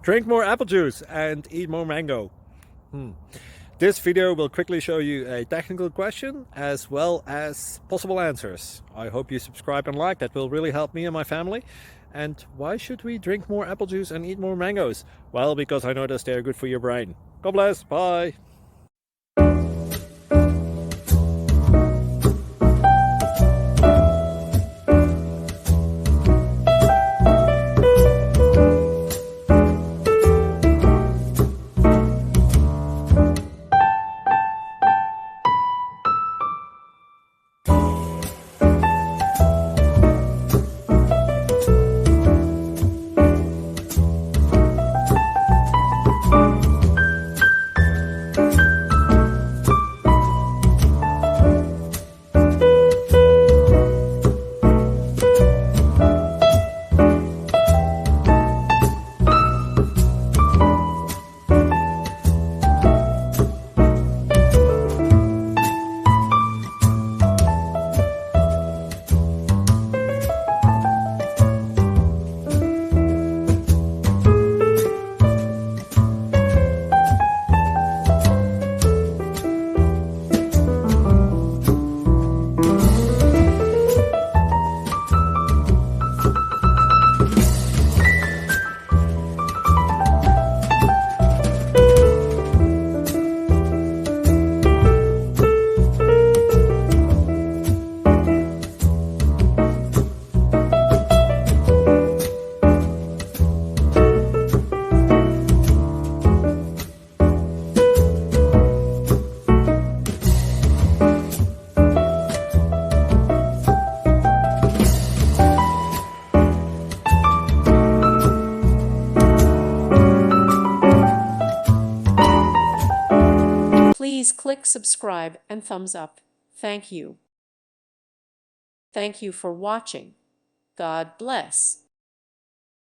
Drink more apple juice and eat more mango. This video will quickly show you a technical question as well as possible answers. I hope you subscribe and like, that will really help me and my family. And why should we drink more apple juice and eat more mangoes? Well, because I noticed they're good for your brain. God bless, bye! Please click subscribe and thumbs up. Thank you. Thank you for watching. God bless.